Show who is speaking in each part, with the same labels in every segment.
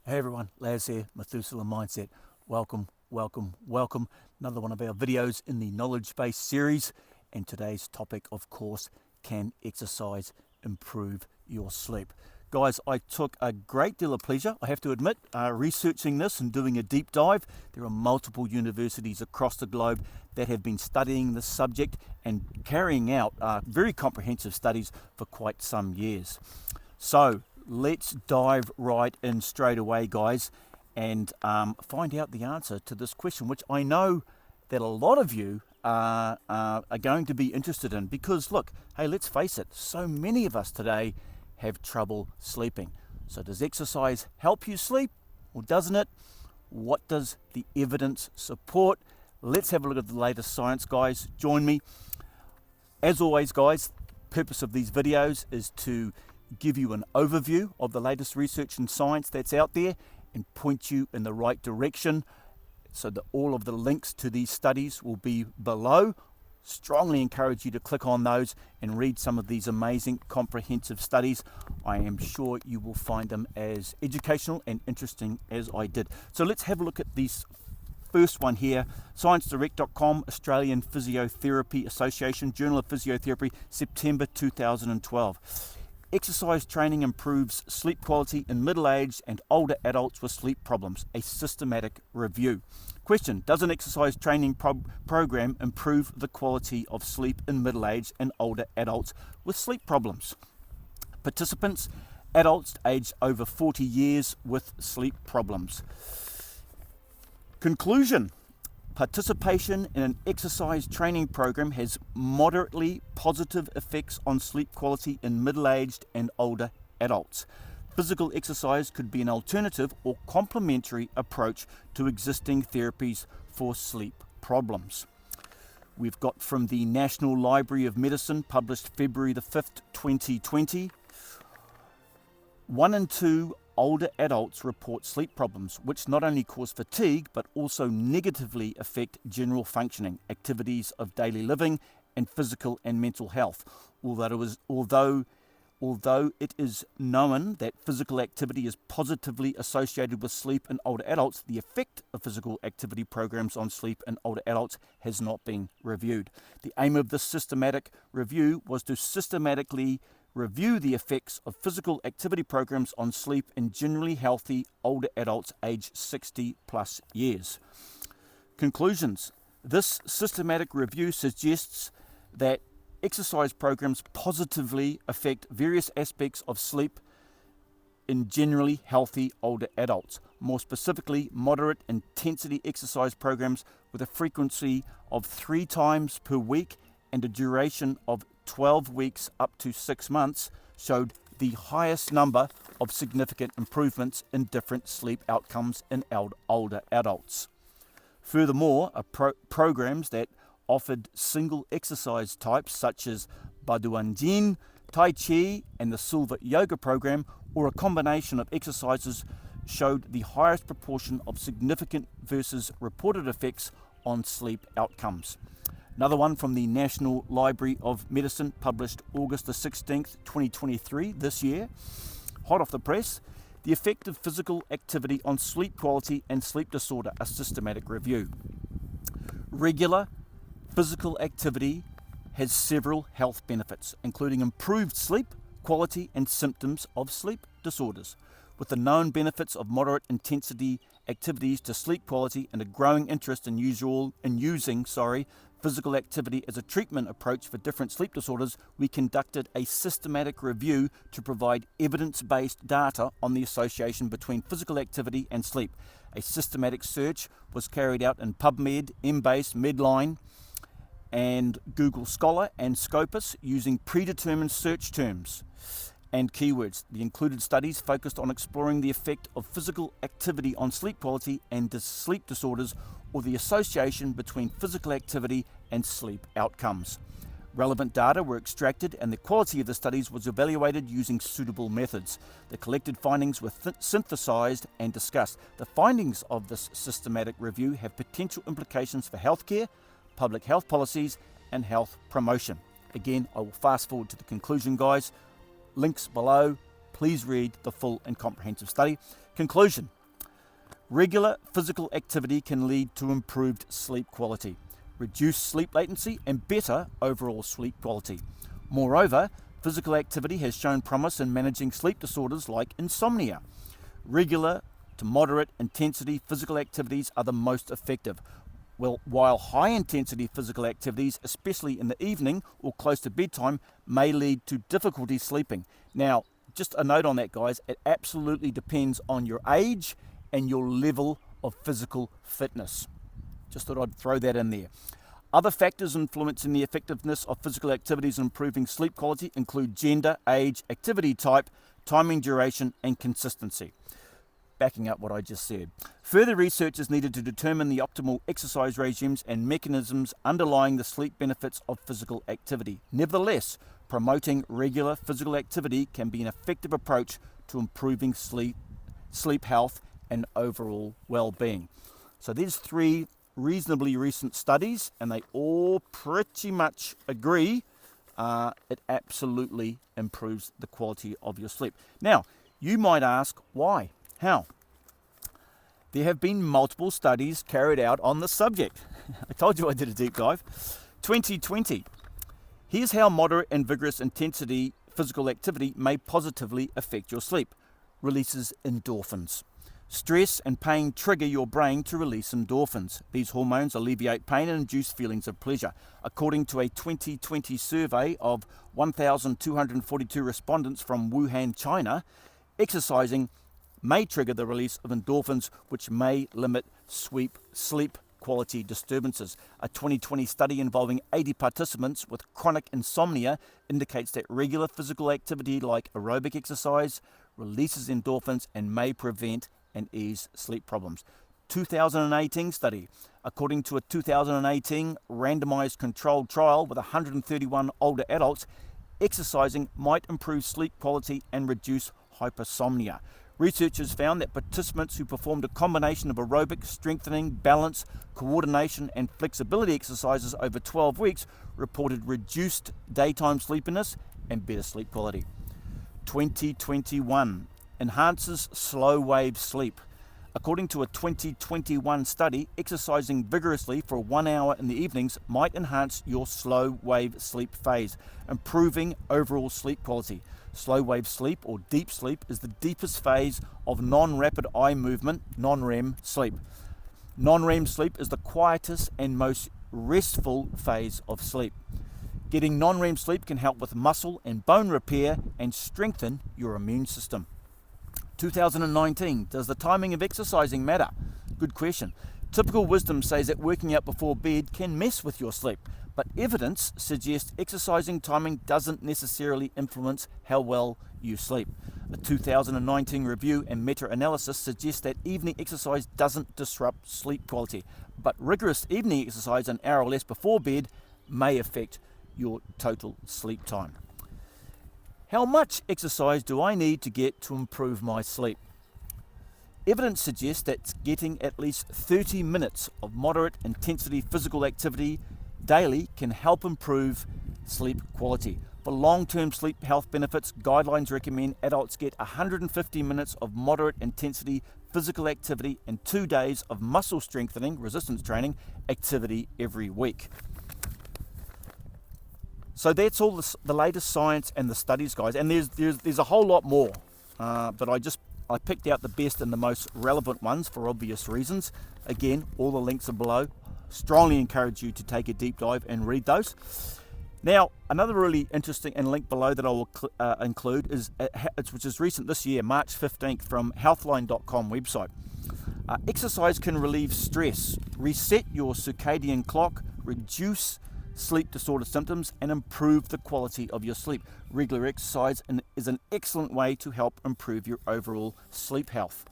Speaker 1: Hey everyone, Laz here, Methuselah Mindset. Welcome, welcome, welcome. Another one of our videos in the knowledge base series. And today's topic, of course, can exercise improve your sleep? Guys, I took a great deal of pleasure, I have to admit, researching this and doing a deep dive. There are multiple universities across the globe that have been studying this subject and carrying out very comprehensive studies for quite some years. So, let's dive right in straight away, guys, and find out the answer to this question, which I know that a lot of you are going to be interested in. Because, look, hey, let's face it, so many of us today have trouble sleeping. So does exercise help you sleep, or doesn't it? What does the evidence support? Let's have a look at the latest science, guys. Join me. As always, guys, the purpose of these videos is to give you an overview of the latest research and science that's out there and point you in the right direction, so that all of the links to these studies will be below. Strongly encourage you to click on those and read some of these amazing comprehensive studies. I am sure you will find them as educational and interesting as I did. So let's have a look at these. First one here, ScienceDirect.com, Australian Physiotherapy Association, Journal of Physiotherapy, September 2012. Exercise training improves sleep quality in middle-aged and older adults with sleep problems. A systematic review. Question: does an exercise training program improve the quality of sleep in middle-aged and older adults with sleep problems? Participants: adults aged over 40 years with sleep problems. Conclusion: participation in an exercise training program has moderately positive effects on sleep quality in middle-aged and older adults. Physical exercise could be an alternative or complementary approach to existing therapies for sleep problems. We've got from the National Library of Medicine, published February the 5th, 2020. 1 in 2 older adults report sleep problems, which not only cause fatigue but also negatively affect general functioning, activities of daily living, and physical and mental health. Although it is known that physical activity is positively associated with sleep in older adults, the effect of physical activity programs on sleep in older adults has not been reviewed. The aim of this systematic review was to systematically review the effects of physical activity programs on sleep in generally healthy older adults aged 60 plus years. Conclusions: this systematic review suggests that exercise programs positively affect various aspects of sleep in generally healthy older adults. More specifically, moderate intensity exercise programs with a frequency of 3 times per week and a duration of 12 weeks up to 6 months showed the highest number of significant improvements in different sleep outcomes in older adults. Furthermore, programs that offered single exercise types such as Baduanjin, Tai Chi, and the Silva Yoga program, or a combination of exercises, showed the highest proportion of significant versus reported effects on sleep outcomes. Another one from the National Library of Medicine, published August the 16th, 2023, this year. Hot off the press, the effect of physical activity on sleep quality and sleep disorder, a systematic review. Regular physical activity has several health benefits, including improved sleep quality and symptoms of sleep disorders. With the known benefits of moderate intensity activities to sleep quality and a growing interest in using physical activity as a treatment approach for different sleep disorders, we conducted a systematic review to provide evidence-based data on the association between physical activity and sleep. A systematic search was carried out in PubMed, Embase, Medline, and Google Scholar and Scopus using predetermined search terms and keywords. The included studies focused on exploring the effect of physical activity on sleep quality and sleep disorders, or the association between physical activity and sleep outcomes. Relevant data were extracted and the quality of the studies was evaluated using suitable methods. The collected findings were synthesized and discussed. The findings of this systematic review have potential implications for healthcare, public health policies, and health promotion. Again, I will fast forward to the conclusion, guys. Links below. Please read the full and comprehensive study. Conclusion. Regular physical activity can lead to improved sleep quality, reduced sleep latency, and better overall sleep quality. Moreover, physical activity has shown promise in managing sleep disorders like insomnia. Regular to moderate intensity physical activities are the most effective, while high intensity physical activities, especially in the evening or close to bedtime, may lead to difficulty sleeping. Now, just a note on that, guys, it absolutely depends on your age and your level of physical fitness. Just thought I'd throw that in there. Other factors influencing the effectiveness of physical activities in improving sleep quality include gender, age, activity type, timing, duration, and consistency. Backing up what I just said. Further research is needed to determine the optimal exercise regimes and mechanisms underlying the sleep benefits of physical activity. Nevertheless, promoting regular physical activity can be an effective approach to improving sleep health and overall well-being. So there's 3 reasonably recent studies, and they all pretty much agree it absolutely improves the quality of your sleep. Now, you might ask, why? How? There have been multiple studies carried out on the subject. I told you I did a deep dive. 2020. Here's how moderate and vigorous intensity physical activity may positively affect your sleep. Releases endorphins. Stress and pain trigger your brain to release endorphins. These hormones alleviate pain and induce feelings of pleasure. According to a 2020 survey of 1,242 respondents from Wuhan, China, exercising may trigger the release of endorphins, which may limit sleep quality disturbances. A 2020 study involving 80 participants with chronic insomnia indicates that regular physical activity like aerobic exercise releases endorphins and may prevent and ease sleep problems. 2018 study. According to a 2018 randomized controlled trial with 131 older adults, exercising might improve sleep quality and reduce hypersomnia. Researchers found that participants who performed a combination of aerobic, strengthening, balance, coordination, and flexibility exercises over 12 weeks reported reduced daytime sleepiness and better sleep quality. 2021. Enhances slow wave sleep. According to a 2021 study, exercising vigorously for 1 hour in the evenings might enhance your slow wave sleep phase, improving overall sleep quality. Slow wave sleep or deep sleep is the deepest phase of non-rapid eye movement, non-REM sleep. Non-REM sleep is the quietest and most restful phase of sleep. Getting non-REM sleep can help with muscle and bone repair and strengthen your immune system. 2019, does the timing of exercising matter? Good question. Typical wisdom says that working out before bed can mess with your sleep, but evidence suggests exercising timing doesn't necessarily influence how well you sleep. A 2019 review and meta-analysis suggests that evening exercise doesn't disrupt sleep quality, but rigorous evening exercise an hour or less before bed may affect your total sleep time. How much exercise do I need to get to improve my sleep? Evidence suggests that getting at least 30 minutes of moderate intensity physical activity daily can help improve sleep quality. For long-term sleep health benefits, guidelines recommend adults get 150 minutes of moderate intensity physical activity and 2 days of muscle strengthening, resistance training, activity every week. So that's all the latest science and the studies, guys. And there's a whole lot more, but I picked out the best and the most relevant ones for obvious reasons. Again, all the links are below. Strongly encourage you to take a deep dive and read those. Now, another really interesting and link below that I will include is which is recent this year, March 15th, from Healthline.com website. Exercise can relieve stress, reset your circadian clock, reduce sleep disorder symptoms, and improve the quality of your sleep. Regular exercise is an excellent way to help improve your overall sleep health.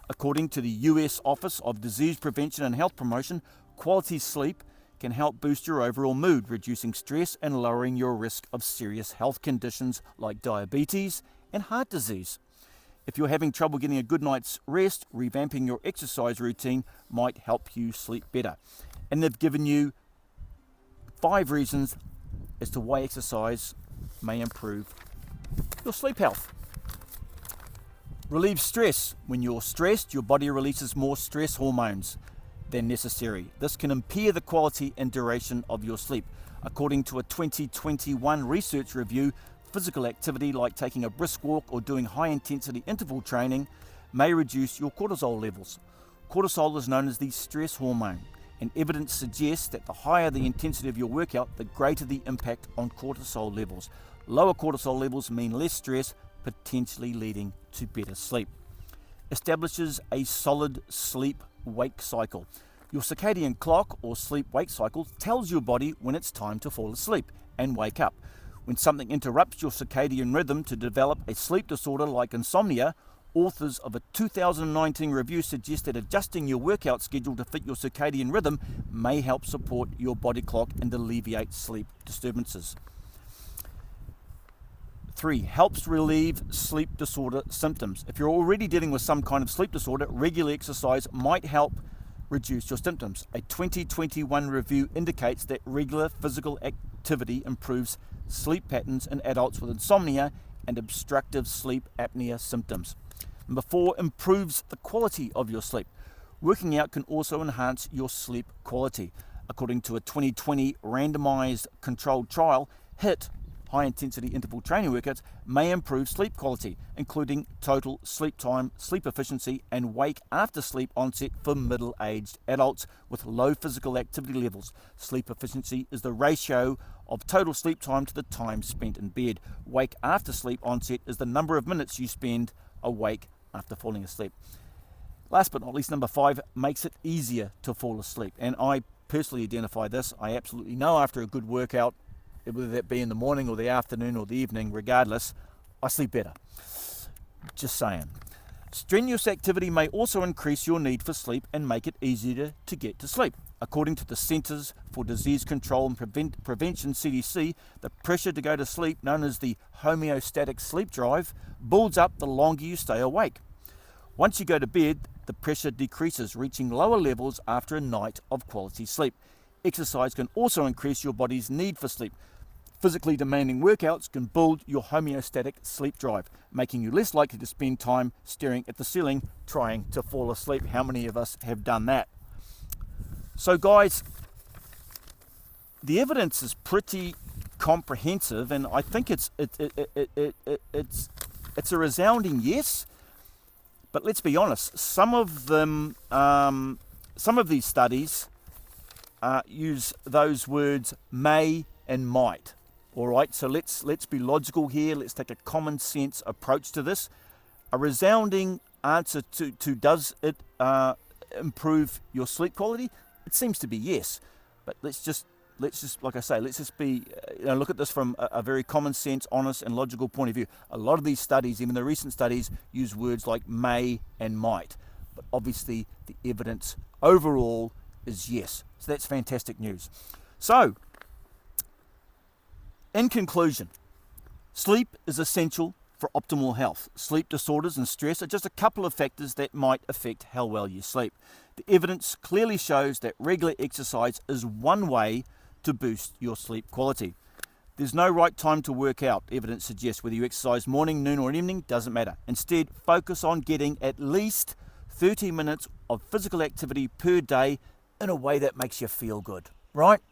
Speaker 1: According to the US Office of Disease Prevention and Health Promotion, quality sleep can help boost your overall mood, reducing stress and lowering your risk of serious health conditions like diabetes and heart disease. If you're having trouble getting a good night's rest, revamping your exercise routine might help you sleep better. And they've given you 5 reasons as to why exercise may improve your sleep health. Relieve stress. When you're stressed, your body releases more stress hormones than necessary. This can impair the quality and duration of your sleep. According to a 2021 research review, physical activity like taking a brisk walk or doing high-intensity interval training may reduce your cortisol levels. Cortisol is known as the stress hormone, and evidence suggests that the higher the intensity of your workout, the greater the impact on cortisol levels. Lower cortisol levels mean less stress, potentially leading to better sleep. Establishes a solid sleep-wake cycle. Your circadian clock or sleep-wake cycle tells your body when it's time to fall asleep and wake up. When something interrupts your circadian rhythm to develop a sleep disorder like insomnia, authors of a 2019 review suggest that adjusting your workout schedule to fit your circadian rhythm may help support your body clock and alleviate sleep disturbances. 3. Helps relieve sleep disorder symptoms. If you're already dealing with some kind of sleep disorder, regular exercise might help reduce your symptoms. A 2021 review indicates that regular physical activity improves sleep patterns in adults with insomnia and obstructive sleep apnea symptoms. Number 4, improves the quality of your sleep. Working out can also enhance your sleep quality. According to a 2020 randomized controlled trial, HIIT, high-intensity interval training workouts, may improve sleep quality, including total sleep time, sleep efficiency, and wake after sleep onset for middle-aged adults with low physical activity levels. Sleep efficiency is the ratio of total sleep time to the time spent in bed. Wake after sleep onset is the number of minutes you spend awake after falling asleep. Last but not least, number 5, makes it easier to fall asleep. And I personally identify this. I absolutely know after a good workout, whether that be in the morning or the afternoon or the evening, regardless, I sleep better. Just saying. Strenuous activity may also increase your need for sleep and make it easier to get to sleep. According to the Centers for Disease Control and Prevention, CDC, the pressure to go to sleep, known as the homeostatic sleep drive, builds up the longer you stay awake. Once you go to bed, the pressure decreases, reaching lower levels after a night of quality sleep. Exercise can also increase your body's need for sleep. Physically demanding workouts can build your homeostatic sleep drive, making you less likely to spend time staring at the ceiling trying to fall asleep. How many of us have done that? So guys, the evidence is pretty comprehensive, and I think it's a resounding yes. But let's be honest, some of these studies use those words may and might. All right, so let's be logical here. Let's take a common sense approach to this. A resounding answer to does it improve your sleep quality? It seems to be yes. But let's just like I say, let's just be look at this from a very common sense, honest, and logical point of view. A lot of these studies, even the recent studies, use words like may and might. But obviously, the evidence overall is yes. So that's fantastic news. So, in conclusion, sleep is essential for optimal health. Sleep disorders and stress are just a couple of factors that might affect how well you sleep. The evidence clearly shows that regular exercise is one way to boost your sleep quality. There's no right time to work out, evidence suggests. Whether you exercise morning, noon, or evening, doesn't matter. Instead, focus on getting at least 30 minutes of physical activity per day in a way that makes you feel good, right?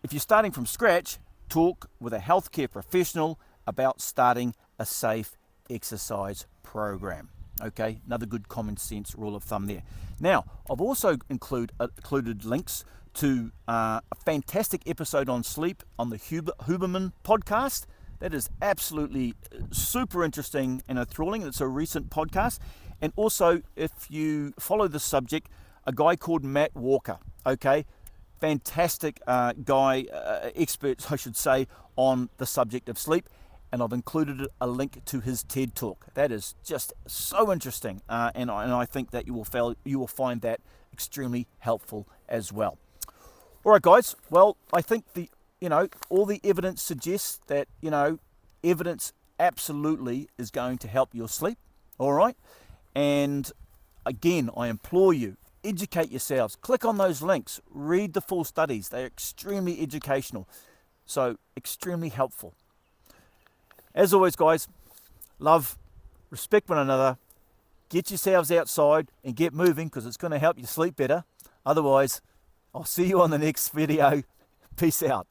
Speaker 1: If you're starting from scratch, talk with a healthcare professional about starting a safe exercise program. Okay, another good common sense rule of thumb there. Now, I've also included links to a fantastic episode on sleep on the Huberman podcast. That is absolutely super interesting and enthralling. It's a recent podcast. And also, if you follow the subject, a guy called Matt Walker, okay? Fantastic guy, expert, I should say, on the subject of sleep. And I've included a link to his TED Talk. That is just so interesting. And I think that you will find that extremely helpful as well. All right, guys. Well, I think all the evidence suggests that, evidence absolutely is going to help your sleep. All right. And again, I implore you, educate yourselves. Click on those links. Read the full studies. They're extremely educational. So extremely helpful. As always, guys, love, respect one another, get yourselves outside and get moving because it's going to help you sleep better. Otherwise, I'll see you on the next video. Peace out.